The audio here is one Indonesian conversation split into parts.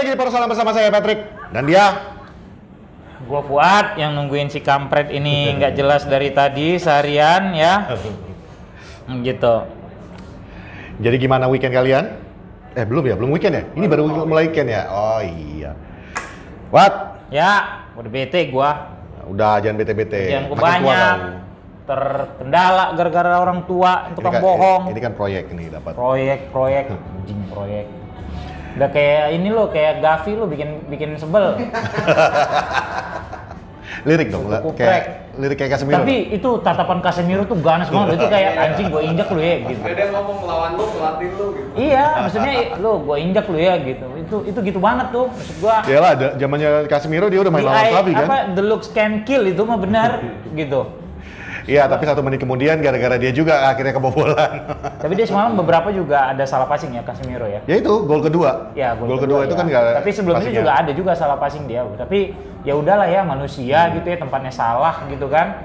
lagi di Persona bersama saya Patrick dan dia. Gua Fuad yang nungguin si kampret ini nggak jelas dari tadi seharian ya. Gitu. Jadi gimana weekend kalian? Belum weekend ya? Ini baru mulai weekend ya? Oh iya. What? Ya, udah bete gua. Udah jangan bete-bete. Jangan banyak. Terkendala gara-gara orang tua, tukang bohong. Ini kan proyek ini dapat. Proyek, anjing proyek. Udah kayak ini lo, kayak Gavi lo bikin sebel. Lirik dong, kayak lirik kayak Casemiro. Tapi itu tatapan Casemiro tuh ganas banget, itu kayak anjing gue injak lu ya gitu. Dia ngomong melawan lu, pelatih lu gitu. Iya, maksudnya lu gue injak lu ya gitu. Itu gitu banget tuh, maksud gua. Iyalah, zamannya Casemiro dia udah main lawan Xavi kan. The looks can kill itu mah benar gitu. Iya, tapi 1 menit kemudian gara-gara dia juga akhirnya kebobolan. Tapi dia semalam beberapa juga ada salah passing ya Casemiro ya. Ya itu gol kedua. Ya, gol kedua itu ya. kan enggak. Tapi sebelum itu juga ada juga salah passing dia. Tapi ya udahlah ya, manusia gitu ya, tempatnya salah gitu kan.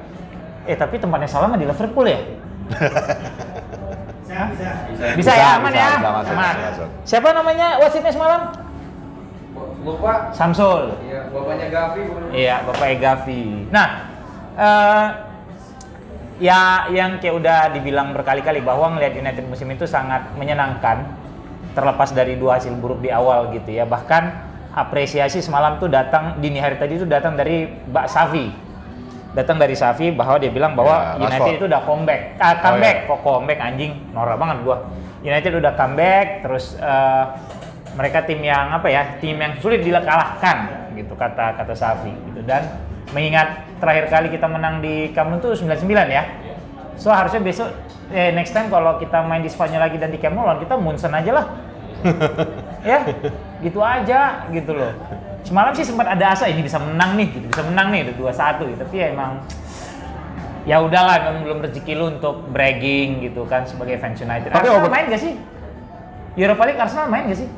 Tapi tempatnya salah mah di Liverpool ya. Bisa ya, aman ya. Aman. Siapa namanya wasitnya semalam? Lupa. Samsul. Iya, bapaknya Gavi. Iya, bapaknya Gavi. Nah, ya yang kayak udah dibilang berkali-kali bahwa ngelihat United musim itu sangat menyenangkan, terlepas dari 2 hasil buruk di awal gitu ya. Bahkan apresiasi semalam tuh datang dini hari tadi itu datang dari Mbak Xavi. Datang dari Xavi bahwa dia bilang bahwa ya, United itu udah comeback. Kok comeback anjing, norak banget gua. United udah comeback, terus mereka tim yang tim yang sulit dikalahkan gitu kata Xavi gitu. Dan mengingat terakhir kali kita menang di Camp Nou tuh 99 ya. So harusnya besok next time kalau kita main di Spanyol lagi dan di Camp Nou kita Munchen aja lah. Ya, gitu aja gitu loh. Semalam sih sempat ada asa ini bisa menang nih, gitu. Bisa menang nih udah 2-1 gitu. Tapi ya emang ya udahlah, memang belum rezeki lu untuk bragging gitu kan sebagai fans United. Tapi Arsenal main gak sih? Europa League Arsenal main gak sih?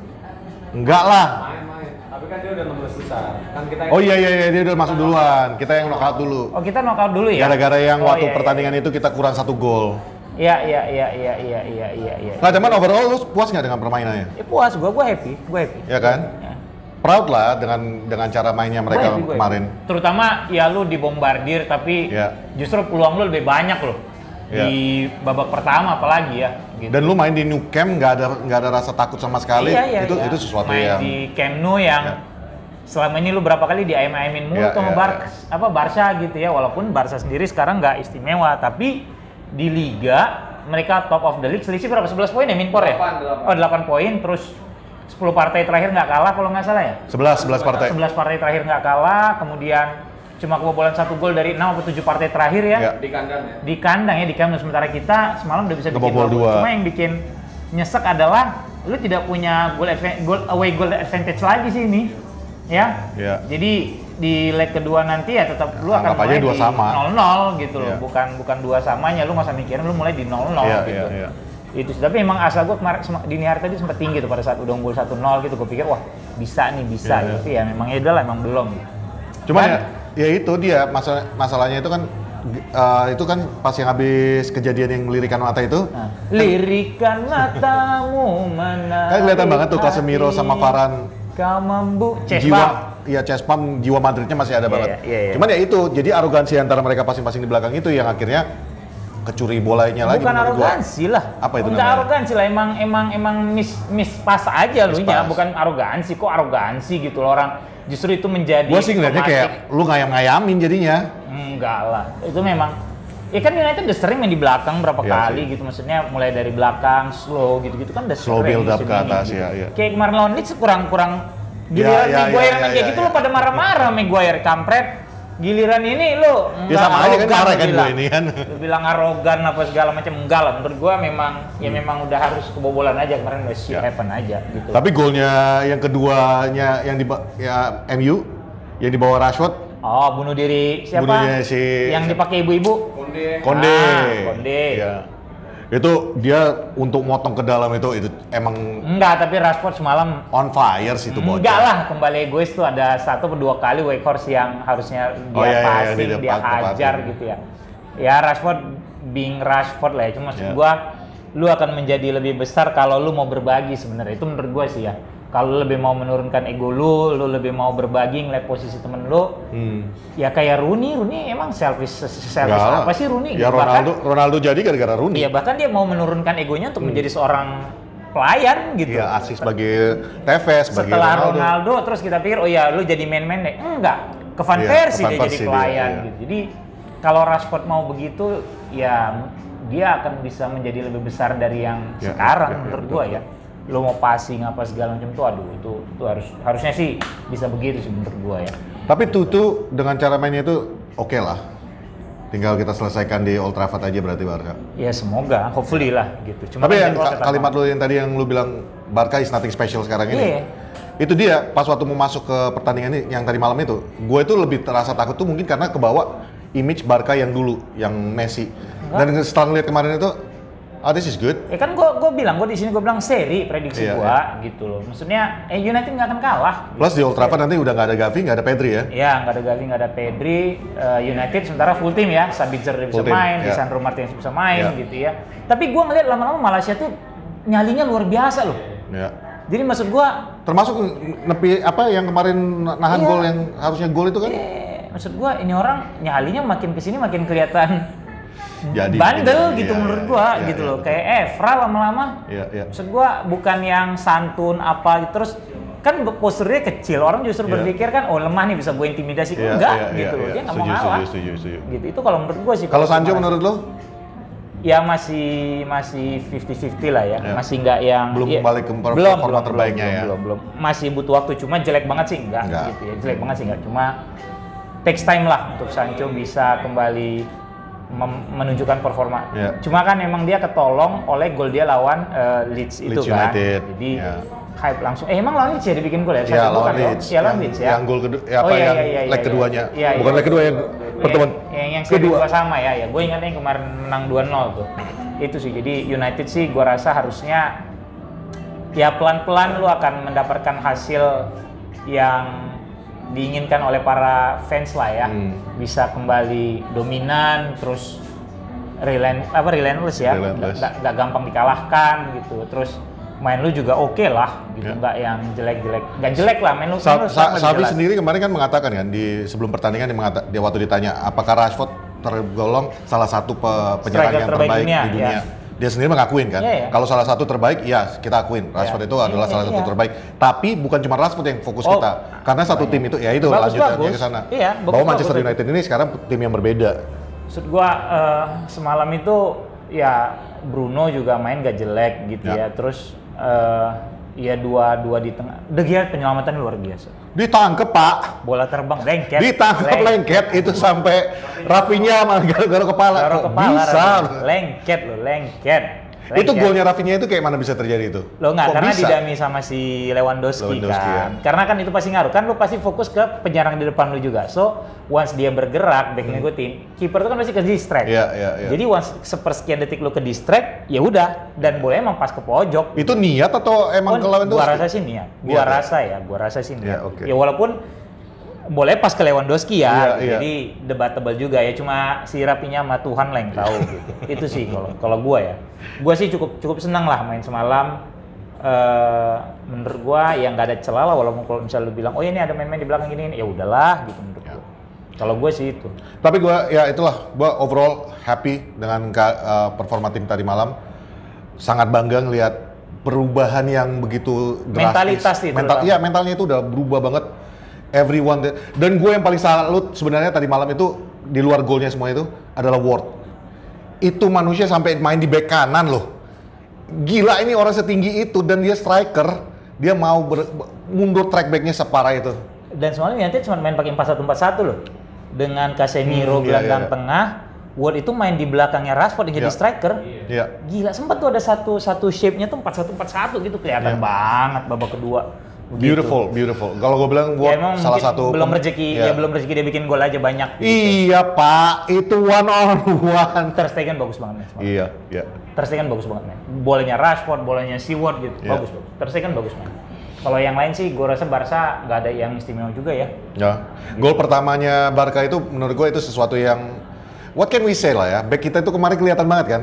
Enggak lah. Main. Tapi kan dia udah 16 besar. Kan kita Oh iya dia udah masuk duluan. Kita yang knockout dulu. Oh, kita knockout dulu ya? Gara-gara yang waktu iya, pertandingan itu kita kurang 1 gol. Iya. Nah, cuman overall lu puas nggak dengan permainannya? Ya puas, gue happy. Ya kan? Ya. Proud lah dengan cara mainnya mereka Gua kemarin. happy. Terutama ya lu dibombardir tapi justru peluang lu lebih banyak loh. Di babak pertama apalagi ya. Gitu. Dan lu main di Nou Camp nggak ada rasa takut sama sekali. Itu sesuatu main yang di Camp Nou yang selama ini lu berapa kali diayam-ayamin mulu sama Barca gitu ya. Walaupun Barca sendiri sekarang nggak istimewa, tapi di Liga mereka top of the league, selisih berapa? 11 poin ya Minpor ya? 8. Oh 8 poin, terus 10 partai terakhir nggak kalah kalau nggak salah ya? 11 partai. 11 partai terakhir nggak kalah, kemudian cuma kebobolan 1 gol dari 6 atau 7 partai terakhir ya. Di kandang ya? Di kandang ya, di Camp Nou. Sementara kita semalam udah bisa bikin Ngebobol 2. Cuma yang bikin nyesek adalah lu tidak punya away goal advantage lagi sih ini. Ya. Jadi di leg kedua nanti ya tetap lu akan mulai di 0-0 gitu loh. Bukan 2 samanya, lu nggak usah mikirin lu mulai di 0-0 gitu. Itu sih. Tapi emang asa gue kemarin dini hari tadi sempat tinggi tuh pada saat udah unggul 1-0 gitu. Gue pikir wah bisa. Tapi ya memang ya udahlah, emang belum. Cuman ya itu dia masalahnya itu kan pas yang habis kejadian yang lirikan mata itu. Lirikan matamu mana? Kan kelihatan banget tuh Casemiro sama Varane. Kau Chespam jiwa Madridnya masih ada banget. Iya. Cuman ya itu, jadi arogansi antara mereka masing-masing di belakang itu yang akhirnya kecuri bolanya lagi. Bukan arogansi lah. Apa itu namanya? namanya? Arogansi lah, emang miss pass aja lu nya, bukan arogansi. Kok arogansi gitu loh orang. Justru itu menjadi Gua sih ngeliatnya kayak lu ngayam-ngayamin jadinya. Enggak lah. Itu memang ya kan United udah sering main di belakang berapa kali gitu, maksudnya mulai dari belakang slow gitu-gitu kan udah slow sering build up ke atas gitu. ya. Kayak kemarin lawan Leeds kurang giliran Maguire main kayak gitu lo pada marah-marah Maguire kampret. Giliran ini lo ya sama aja kan marah kan gue ini kan. Lo bilang arogan apa segala macam, enggak lah. Menurut gua memang udah harus kebobolan aja kemarin, udah shit happen aja gitu. Tapi golnya yang keduanya yang MU yang dibawa Rashford. Oh, bunuh diri siapa? Yang dipakai ibu-ibu? Konde. Ya. Itu dia untuk motong ke dalam itu emang enggak, tapi Rashford semalam on fire sih itu bocah. Enggak lah, kembali egois tuh ada 1 atau 2 kali Weghorst yang harusnya dia passing, dia hajar gitu ya. Ya Rashford being Rashford lah ya, cuma maksud gua lu akan menjadi lebih besar kalau lu mau berbagi sebenarnya. Itu menurut gua sih ya. Kalau lu lebih mau menurunkan ego lu lebih mau berbagi ngeliat posisi temen lu, ya kayak Rooney emang selfish apa sih Rooney? Ya Ronaldo jadi gara-gara Rooney. Iya, bahkan dia mau menurunkan egonya untuk menjadi seorang pelayan gitu. Iya, asik sebagai Tevez, sebagai Setelah Ronaldo terus kita pikir oh ya lu jadi main-main deh. Enggak, ke Van Persie dia jadi pelayan gitu. Jadi kalau Rashford mau begitu ya dia akan bisa menjadi lebih besar dari yang sekarang menurut gua ya. Lo mau passing apa segala macam tuh aduh itu harusnya sih bisa begitu sih menurut gua ya. Tapi Tutu dengan cara mainnya itu oke lah. Tinggal kita selesaikan di Old Trafford aja berarti Barca. Ya semoga, hopefully lah gitu. Cuma tapi yang kalimat lo yang tadi yang lu bilang Barca is nothing special sekarang ini. Itu dia pas waktu mau masuk ke pertandingan ini yang tadi malam itu, gue itu lebih terasa takut tuh mungkin karena kebawa image Barca yang dulu, yang Messi. Dan setelah ngeliat kemarin itu, this is good. Ya kan gue bilang, gue di sini gue bilang seri prediksi gue gitu loh. Maksudnya United nggak akan kalah. Plus di Old Trafford nanti udah nggak ada Gavi, nggak ada Pedri ya? Iya, nggak ada Gavi, nggak ada Pedri. United sementara full tim ya, Sabitzer bisa main, Lisandro Martinez bisa main gitu ya. Tapi gue ngeliat lama-lama Malaysia tuh nyalinya luar biasa loh. Iya. Jadi maksud gua termasuk nepi apa yang kemarin nahan gol yang harusnya gol itu kan? Maksud gua ini orang nyalinya makin kesini makin kelihatan jadi bandel gitu menurut gua gitu loh. Kayak Evra lama-lama. Maksud gua bukan yang santun apa terus kan posturnya kecil, orang justru berpikir kan oh lemah nih bisa gue intimidasi. Enggak gitu loh. Dia nggak mau ngalah. Setuju. Gitu. Itu kalau menurut gua sih. Kalau Sancho menurut lo? Ya masih 50-50 lah ya. Masih nggak yang belum kembali ke performa terbaiknya ya. Belum. Masih butuh waktu, cuma jelek banget sih enggak. Gitu ya. Jelek banget sih enggak. Cuma takes time lah untuk Sancho bisa kembali menunjukkan performa. Cuma kan emang dia ketolong oleh gol dia lawan Leeds itu kan. United. Jadi hype langsung. Emang lawan Leeds ya dibikin gol ya? Iya, lawan Leeds. Iya, lawan Leeds ya. Yang gol kedua leg keduanya. Bukan leg kedua yang pertemuan. Yang kedua sama ya. Gue ingat yang kemarin menang 2-0 tuh. Itu sih. Jadi United sih gue rasa harusnya ya pelan-pelan lu akan mendapatkan hasil yang diinginkan oleh para fans lah ya. Bisa kembali dominan terus relentless ya. Nggak gampang dikalahkan gitu. Terus main lu juga oke lah gitu, nggak yang nggak jelek lah main lu. Xavi sendiri kemarin kan mengatakan kan di sebelum pertandingan dia waktu ditanya apakah Rashford tergolong salah satu penyerang yang terbaik di dunia. Dia sendiri mengakuin kan, kalau salah satu terbaik, ya kita akuin Rashford itu adalah salah satu terbaik. Tapi bukan cuma Rashford yang fokus kita, karena satu tim itu ya itu lanjutannya ke sana. Bahwa Manchester United ini sekarang tim yang berbeda. Maksud gua semalam itu ya Bruno juga main gak jelek gitu ya. Terus ya dua di tengah. De Gea penyelamatan luar biasa. Ditangkep Pak. Bola terbang lengket. Ditangkep lengket itu sampai Rafinha garuk kepala. Bisa. Lengket. Itu golnya Rafinha itu kayak mana bisa terjadi itu? Lo nggak, karena didami sama si Lewandowski kan. Karena kan itu pasti ngaruh. Kan lo pasti fokus ke penyerang di depan lo juga. So, once dia bergerak, back ngikutin, kiper itu kan pasti ke distract. Jadi once sepersekian detik lo ke distract, ya udah. Dan boleh emang pas ke pojok. Itu niat atau emang ke Lewandowski? Gua rasa sih niat. Gua rasa sih niat. Ya walaupun boleh pas ke Lewandowski ya, jadi debatable juga ya. Cuma si Rafinha sama Tuhan lah yang tahu gitu. Itu sih kalau gua ya. Gua sih cukup senang lah main semalam. Menurut gua yang nggak ada celah lah, walaupun kalau misalnya lu bilang oh ini ada main-main di belakang gini, ya udahlah gitu menurut gua. Kalau gua sih itu. Tapi gua ya itulah, gua overall happy dengan performa tim tadi malam. Sangat bangga ngelihat perubahan yang begitu drastis. Mentalitas itu. Mentalnya itu udah berubah banget. Everyone dan gue yang paling salut sebenarnya tadi malam itu di luar golnya semua itu adalah Ward. Itu manusia sampai main di bek kanan loh. Gila ini orang setinggi itu dan dia striker, dia mau mundur track backnya separah itu. Dan semalam United cuma main pakai 4-1-4-1 loh. Dengan Casemiro gelandang tengah, Ward itu main di belakangnya Rashford yang jadi striker. Gila, sempat tuh ada satu shape-nya tuh 4-1-4-1 gitu, kelihatan banget babak kedua. Beautiful. Kalau gue bilang Ward ya, salah satu belum rezeki dia bikin gol aja banyak. Gitu. Iya Pak, itu one on one. Ter Stegen bagus banget men. Iya. Ter Stegen bagus banget men. Bolanya Rashford, bolanya Seward gitu, bagus. Ter Stegen bagus men. Kalau yang lain sih, gue rasa Barca nggak ada yang istimewa juga ya. Gol pertamanya Barca itu menurut gue itu sesuatu yang what can we say lah ya. Back kita itu kemarin kelihatan banget kan.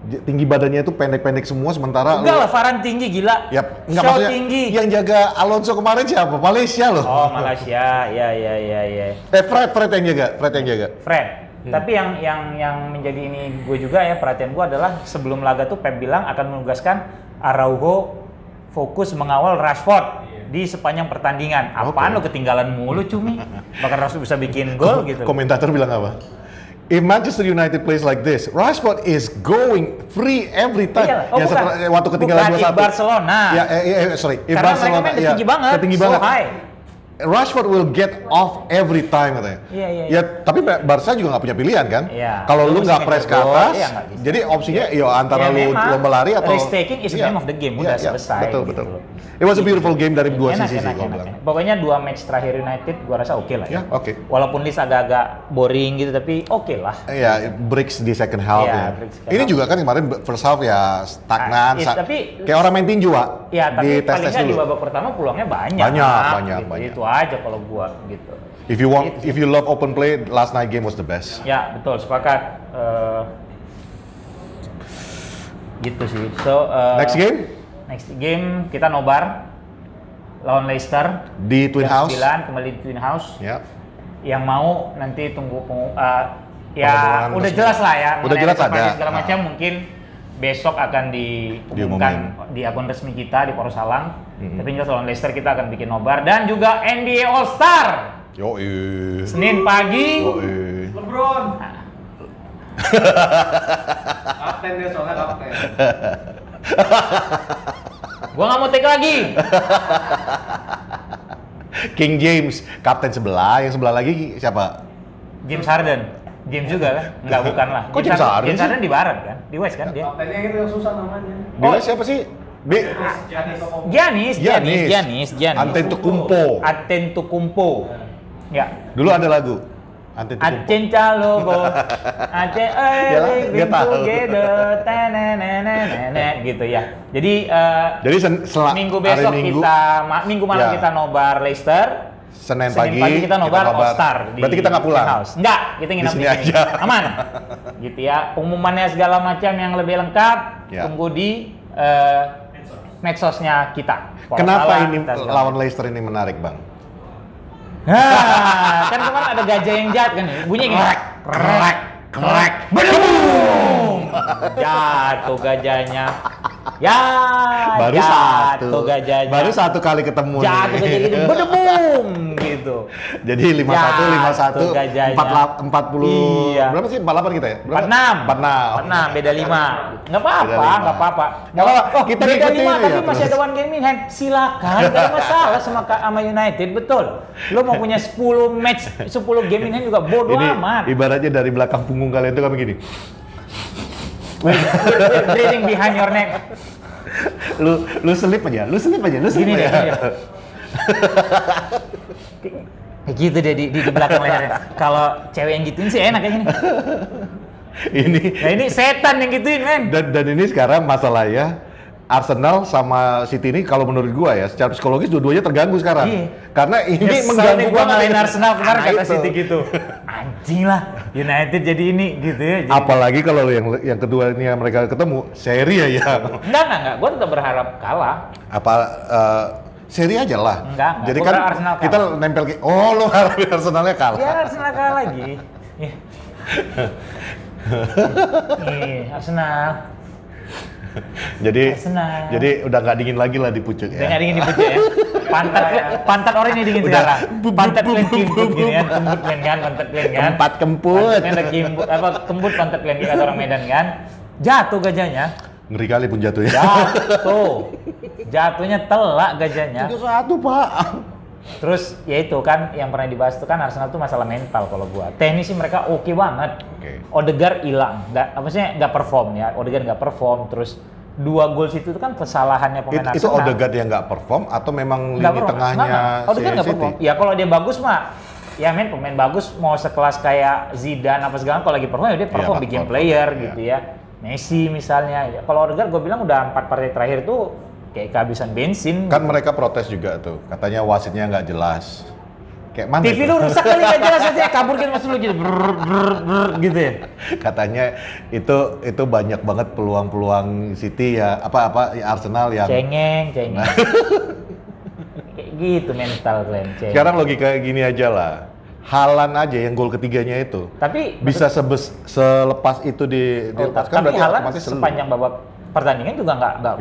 tinggi badannya itu pendek-pendek semua sementara enggak lah, Varane tinggi gila. Ya, enggak Shaw maksudnya tinggi. yang jaga Alonso kemarin siapa? Malaysia loh. Oh, Malaysia. Ya. Fred yang jaga. Fred. Tapi yang menjadi ini gue juga ya, perhatian gue adalah sebelum laga tuh Pep bilang akan menugaskan Araujo fokus mengawal Rashford di sepanjang pertandingan. Apaan lo ketinggalan mulu cumi? Bahkan Rashford bisa bikin gol gitu. Komentator bilang apa? If Manchester United plays like this, Rashford is going free every time. Iya. Oh, waktu ketinggalan 2-1. Barcelona. Sorry. Karena Barcelona mereka tinggi banget. Tinggi so banget. High. Rashford will get off every time katanya. Iya. Ya, tapi Barca juga nggak punya pilihan kan? Iya. Kalau lu nggak press ke atas, jadi opsinya ya, antara lu lomba lari atau risk taking is the name of the game. Udah selesai. Betul. Gitu. It was a beautiful game dari dua sisi sih gua bilang. Pokoknya 2 match terakhir United gua rasa oke lah ya. Oke. Walaupun list agak-agak boring gitu tapi oke lah. Iya, breaks di second half ya. Ini juga kan kemarin first half ya stagnan, tapi kayak orang main tinju, Pak. Ya, tapi di paling nggak dulu. Di babak pertama peluangnya banyak. Banyak. Itu aja kalau gua gitu. If you love open play, last night game was the best. Ya, betul, sepakat. Gitu sih. So, next game kita nobar lawan Leicester di Twin House. 9 kembali di Twin House. Ya. Yang mau nanti tunggu ya udah jelas lah ya. Udah jelas ada. Segala macam mungkin besok akan diumumkan di akun resmi kita di Poros Salang. Tapi jelas lawan Leicester kita akan bikin nobar dan juga NBA All Star. Senin pagi. LeBron. Kapten dia soalnya kapten. Gua nggak mau take lagi. King James, kapten sebelah, yang sebelah lagi siapa? James Harden. James juga kan? Enggak, bukan lah. Kok James Harden? James Harden di barat kan? Di West kan dia? Kaptennya itu yang susah namanya. Dia siapa sih? Giannis. Antetokounmpo. Ya. Dulu ada lagu. Acen calogo, Acen living together, gitu ya. Jadi minggu besok minggu malam kita nobar Leicester. Senin pagi kita nobar All Star. Berarti kita nggak pulang? Enggak, kita nginep di sini aja. Aman. Gitu ya. Pengumumannya segala macam yang lebih lengkap tunggu di medsosnya kita. Kenapa ini lawan Leicester ini menarik, Bang? Kan kemarin ada gajah yang jahat kan ya, bunyi gini, krek, bedung, jatuh gajahnya, baru satu kali ketemu jatuh gajah gitu, bedung gitu. Jadi 51, 40, berapa sih 48 kita ya? 46, beda 5, nggak apa-apa. Kita beda 5 tapi masih ada one game in hand, silakan, nggak ada masalah sama United, betul. Lo mau punya 10 match, 10 game in hand juga bodo amat. Ibaratnya dari belakang punggung kalian itu kan begini. Breathing behind your neck. Lu selip aja. Gini deh. Gitu deh di belakang layarnya. Kalau cewek yang gituin sih enak kayaknya nih. Ini setan yang gituin, men. Dan ini sekarang masalahnya Arsenal sama City ini kalau menurut gua ya secara psikologis dua-duanya terganggu sekarang. Iya. Karena ini mengganggu gua ngalahin Arsenal kemarin kata City gitu. Anjing lah, United jadi ini gitu ya. Jadi apalagi kalau yang kedua ini mereka ketemu seri ya. Enggak. Gua tetap berharap kalah. Seri aja lah. Enggak. Jadi kan kita nempel lu harapin Arsenalnya kalah. Biar Arsenal kalah lagi. Arsenal. Jadi udah nggak dingin lagi lah di pucuk ya. Udah nggak dingin di pucuk ya. Pantat orang ini dingin sekarang. Pantat kalian kimput gini kan, kembut kalian kan, pantat kalian kan. Tempat kemput. Kembut pantat kalian kata orang Medan kan. Jatuh gajahnya. Ngeri kali pun jatuh ya. Jatuhnya telak gajahnya. 3-1, Pak. Terus ya itu kan yang pernah dibahas itu kan Arsenal tuh masalah mental kalau gua. Teknis sih mereka oke banget. Odegaard hilang, nggak perform ya. Odegaard nggak perform, terus 2 gol situ kan kesalahannya pemain Arsenal. Itu Odegaard yang nggak perform atau memang lini tengahnya Odegaard nggak perform. Ya kalau dia bagus mah, ya pemain bagus mau sekelas kayak Zidane apa segala, kalau lagi perform ya dia perform bikin player gitu ya. Messi misalnya. Kalau Odegaard gue bilang udah 4 partai terakhir tuh kayak kehabisan bensin. Kan mereka protes juga tuh, katanya wasitnya nggak jelas. Kayak mana TV itu? lu rusak kali nggak jelas aja kabur gitu masuk lu gitu gitu ya. Katanya itu banyak banget peluang-peluang City ya, apa Arsenal yang Cengeng. Kayak gitu mental kalian. Sekarang logika gini aja lah. Haaland aja yang gol ketiganya itu. Tapi bisa selepas itu dilepaskan tapi berarti Haaland otomatis sepanjang babak pertandingan juga nggak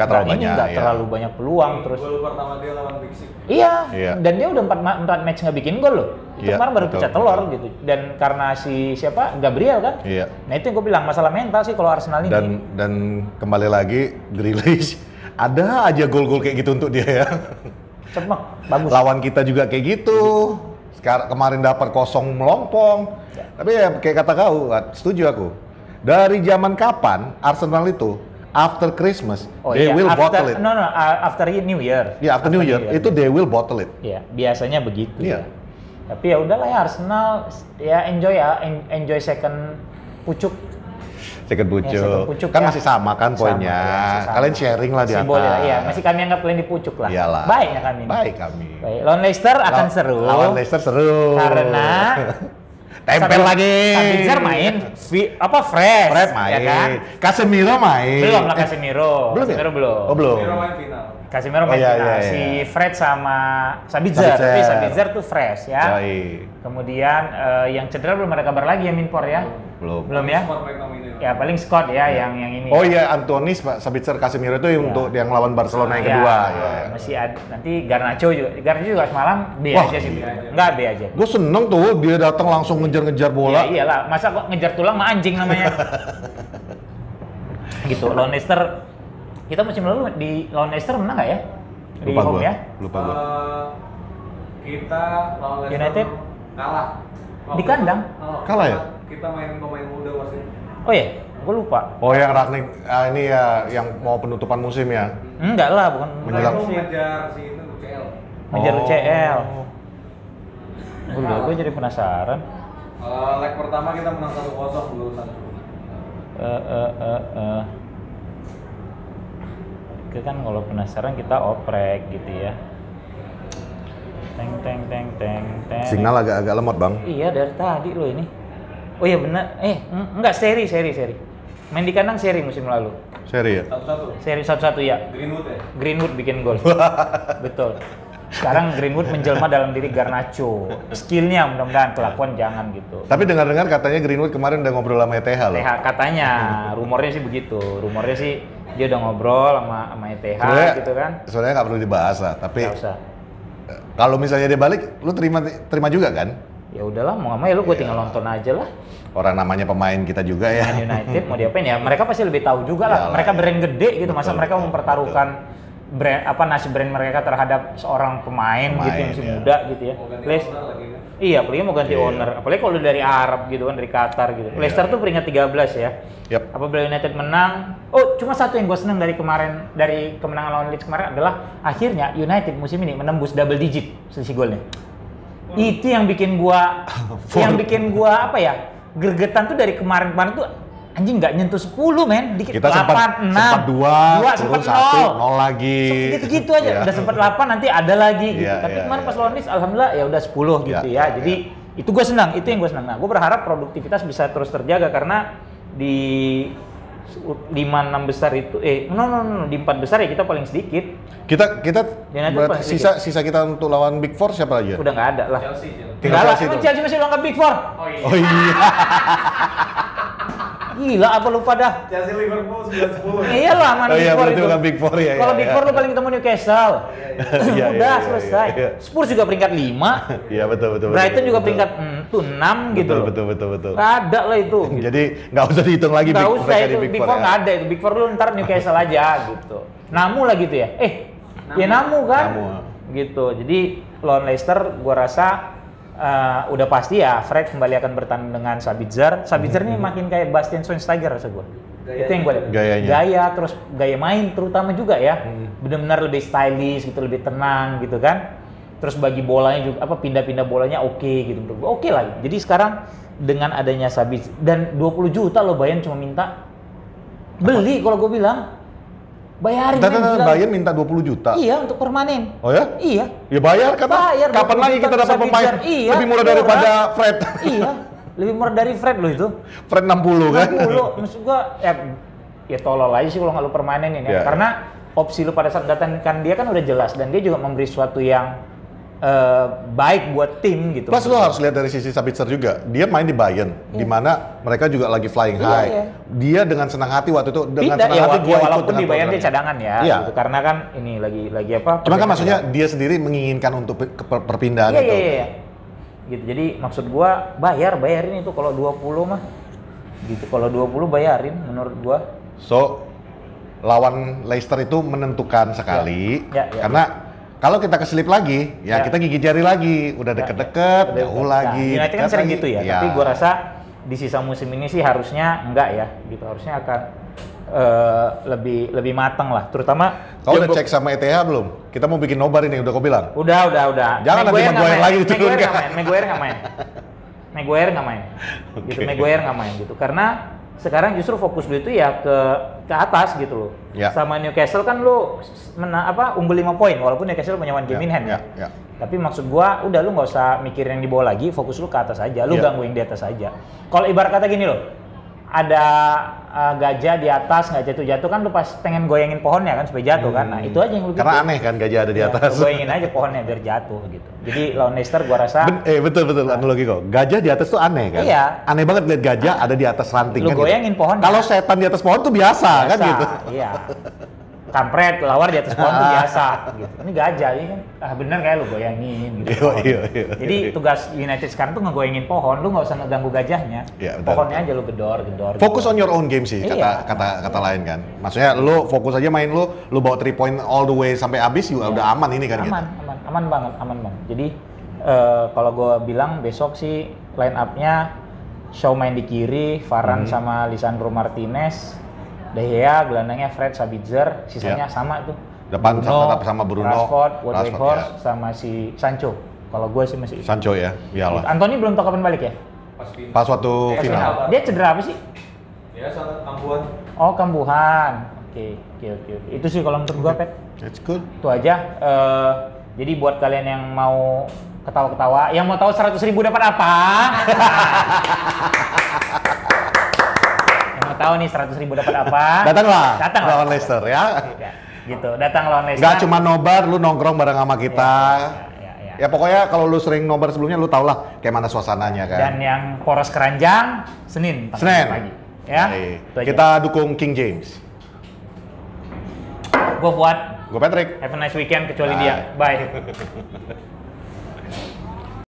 terlalu banyak peluang terus. Gol pertama dia lawan Big Six. Iya. Dan dia udah 4 match nggak bikin gol loh. Itu kemarin baru pecah telur gitu. Dan karena siapa Gabriel kan. Iya. Nah itu yang gue bilang masalah mental sih kalau Arsenal ini. Dan kembali lagi Grealish ada aja gol-gol kayak gitu untuk dia ya. Cemek, bagus. Lawan kita juga kayak gitu. Sekarang kemarin dapat kosong melompong. Tapi ya kayak kata kau, setuju aku. Dari zaman kapan Arsenal itu after Christmas they will bottle it. After New Year. Ya, after New Year itu they will bottle it. Iya, biasanya begitu. Iya. Tapi ya udahlah ya Arsenal ya enjoy second pucuk. Second pucuk. Kan ya. masih sama kan poinnya. Sama. Kalian sharing lah di atas. Iya, masih kami anggap kalian di pucuk lah. Iyalah. Baiknya kami. Baik kami. Baik. Lawan Leicester akan seru. Lawan Leicester seru. Karena tempel lagi. Sabitzer main fresh. Fred main. Ya kan? Casemiro main. Belum lah Casemiro. Belum ya? Casemiro belum. Oh, belum. Casemiro main final. Casemiro main iya, final. iya. Si Fred sama Sabitzer. Tapi Sabitzer tuh fresh ya. Yoi. Kemudian yang cedera belum ada kabar lagi ya Minpor ya. Belum ya? Ya paling Scott ya yang ini. Oh iya, Anthony, Sabitzer, Casemiro itu untuk yang lawan Barcelona yang kedua. Ya. Masih ada, nanti Garnacho juga semalam B aja sih. Enggak B aja. Gue seneng tuh dia datang langsung ngejar-ngejar bola. Ya iyalah, masa kok ngejar tulang mah anjing namanya. Gitu, lawan Leicester. Kita musim lalu di lawan Leicester menang nggak ya? Di Lupa home gua. ya? Lupa gua. Kita lawan Leicester United? kalah. Di kandang? Kalah ya? Kita main pemain muda wasit. Oh iya, gue lupa. Oh yang Ragnik ini ya yang mau penutupan musim ya? Enggak lah, bukan Menjelang. Mereka ngejar si itu UCL. ngejar UCL. Gue jadi penasaran. Leg pertama kita menang 1-0 dulu Sancho. Itu kan kalau penasaran kita oprek gitu ya. Teng. Signal agak lemot bang. Iya dari tadi lo ini. Oh iya benar. Enggak seri. Main di kandang seri musim lalu. Seri ya? 1-1. Seri 1-1 ya. Greenwood ya? Greenwood bikin gol. Betul. Sekarang Greenwood menjelma dalam diri Garnacho. Skillnya mudah-mudahan, kelakuan jangan gitu. Tapi dengar-dengar katanya Greenwood kemarin udah ngobrol sama ETH loh. ETH katanya, rumornya sih begitu. Rumornya sih dia udah ngobrol sama ETH gitu kan. Sebenarnya nggak perlu dibahas lah, tapi Nggak usah. kalau misalnya dia balik, lu terima juga kan? Ya udahlah, mau nggak mau ya lu gue tinggal nonton aja lah. Orang namanya pemain kita juga ya. Man United mau diapain ya? Mereka pasti lebih tahu juga lah. Yalah, mereka brand gede gitu, betul, masa mereka betul, mempertaruhkan brand nasib brand mereka terhadap seorang pemain gitu yang masih muda gitu ya. Mau ganti owner lagi kan? Iya, apalagi mau ganti owner. Apalagi kalau dari Arab gitu kan, dari Qatar gitu. Leicester tuh peringkat 13 ya. Yap. Apabila United menang, cuma satu yang gue seneng dari kemenangan lawan Leeds kemarin adalah akhirnya United musim ini menembus double digit selisih golnya. Itu yang bikin gua apa ya? Gergetan tuh dari kemarin-kemarin tuh anjing nggak nyentuh 10 men, dikit Kita 8, 6, sempat 2, turun 1, 0 lagi. Gitu-gitu aja, udah sempat 8 nanti ada lagi gitu. Iya, Tapi iya, kemarin iya. pas lawan Leeds alhamdulillah ya udah 10 gitu ya. Jadi itu gue senang, itu yang gue senang. Nah, gue berharap produktivitas bisa terus terjaga karena di 5-6 besar itu di 4 besar ya kita paling sedikit. Kita United berarti paling sisa kita untuk lawan Big Four siapa lagi ya? Udah nggak ada lah. Chelsea. Tinggal Enggak lah, Chelsea emang tuh. Chelsea masih lawan Big Four. Oh iya. Gila apa lupa dah. Chelsea Liverpool 9-10. Iyalah mana Oh iya, Big Four berarti itu. bukan Big Four ya. Kalau iya, Big iya. Four lu paling ketemu Newcastle. Iya, Udah iya, selesai. iya. Spurs juga peringkat 5. Iya betul. Brighton juga betul. peringkat 6 gitu. Betul. Nggak ada lah itu. Jadi nggak usah dihitung lagi Nggak Big usah mereka itu, di Big Four nggak ada itu. Big Four lu ntar Newcastle aja gitu. Namu lah gitu ya. Ya Namu kan. Namu. Gitu. Jadi lawan Leicester gua rasa udah pasti ya Fred kembali akan bertanding dengan Sabitzer. Sabitzer ini makin kayak Bastian Schweinsteiger rasa gua. Itu yang gue lihat. Gayanya. Gaya terus gaya main terutama juga ya. Benar-benar lebih stylish gitu, lebih tenang gitu kan. Terus bagi bolanya juga pindah-pindah bolanya oke gitu menurut gue. Oke lah. Jadi sekarang dengan adanya Sabitzer dan 20 juta lo Bayern cuma minta beli kalau gue bilang. Bayarin. Bayar minta 20 juta. Iya, untuk permanen. Oh ya? Iya. Ya bayar kan? Bayar. Kapan lagi kita dapat pemain lebih murah daripada Fred? Iya, lebih murah dari Fred loh itu. Fred 60 kan? 60, maksud gua ya tolol aja sih kalau nggak lu permanenin ya. Karena opsi lu pada saat datangkan dia kan udah jelas dan dia juga memberi sesuatu yang baik buat tim gitu. Plus lo harus lihat dari sisi Sabitzer juga. Dia main di Bayern, di mana mereka juga lagi flying high. Dia dengan senang hati waktu itu senang hati gua ikut walaupun di Bayern dia cadangan ya. Gitu. Karena kan ini lagi apa? Cuma kan maksudnya dia sendiri menginginkan untuk perpindahan itu. Iya. Gitu. Jadi maksud gua bayarin itu kalau 20 mah. Gitu. Kalau 20 bayarin menurut gua. So lawan Leicester itu menentukan sekali karena kalau kita keselip lagi, kita gigit jari lagi, udah deket-deket, jauh lagi. United kan sering gitu ya, tapi gua rasa di sisa musim ini sih harusnya enggak ya, gitu. Harusnya akan lebih matang lah, terutama. Kau udah cek sama ETH belum? Kita mau bikin nobar ini, udah kau bilang? Udah. Jangan nanti Maguire lagi diturunkan. Maguire nggak main. Gitu, Maguire nggak main gitu, karena sekarang justru fokus lu itu ya ke atas gitu loh. Sama Newcastle kan lu unggul 5 poin walaupun Newcastle punya one game in hand ya. Tapi maksud gua udah lu nggak usah mikirin yang di bawah lagi, fokus lu ke atas aja, lu gangguin di atas aja. Kalau ibarat kata gini loh, ada gajah di atas nggak jatuh-jatuh kan lu pas pengen goyangin pohonnya kan supaya jatuh kan. Nah, itu aja yang lu karena aneh kan gajah ada di atas. Goyangin aja pohonnya biar jatuh gitu. Jadi lawan Leicester gua rasa betul analogi kok. Gajah di atas tuh aneh kan? Iya. Aneh banget lihat gajah ada di atas ranting lu kan. Lu goyangin gitu. pohonnya. Kalau setan di atas pohon tuh biasa kan gitu. Iya. Kampret, lawar di atas pohon tuh biasa gitu. Ini gajah ini kan. Bener kayak lu goyangin gitu. Iya. Jadi tugas United sekarang tuh ngegoyangin pohon, lu nggak usah ngeganggu gajahnya. Pohonnya aja lu gedor. Fokus on your own game sih, kata lain kan. Maksudnya lu fokus aja main lu bawa 3 point all the way sampai habis juga udah aman ini kan. Aman banget. Jadi kalau gue bilang besok sih line up-nya Shaw main di kiri, Varane sama Lisandro Martinez, De Gea, gelandangnya Fred, Sabitzer, sisanya sama tuh. Depan tetap sama Bruno, Rashford, Woodward, sama si Sancho. Kalau gue sih masih Sancho ya, iyalah. Anthony belum tahu kapan balik ya? Pas waktu final. Dia cedera apa sih? Ya, sangat kambuhan. Oh, kambuhan. Oke. Itu sih kalau menurut gue, Pet. That's good. Itu aja. Jadi buat kalian yang mau ketawa-ketawa, yang mau tahu 100.000 dapat apa? Yang mau tahu nih 100.000 dapat apa? Datang lawan Leicester ya. Gitu, datang lawan Leicester. Gak cuma nobar, lu nongkrong bareng sama kita. Ya pokoknya kalau lu sering nobar sebelumnya, lu tau lah kayak mana suasananya kan. Dan yang poros keranjang, Senin pagi. Ya. Kita dukung King James. Gue Fuad. Gue Patrick. Have a nice weekend kecuali dia. Bye.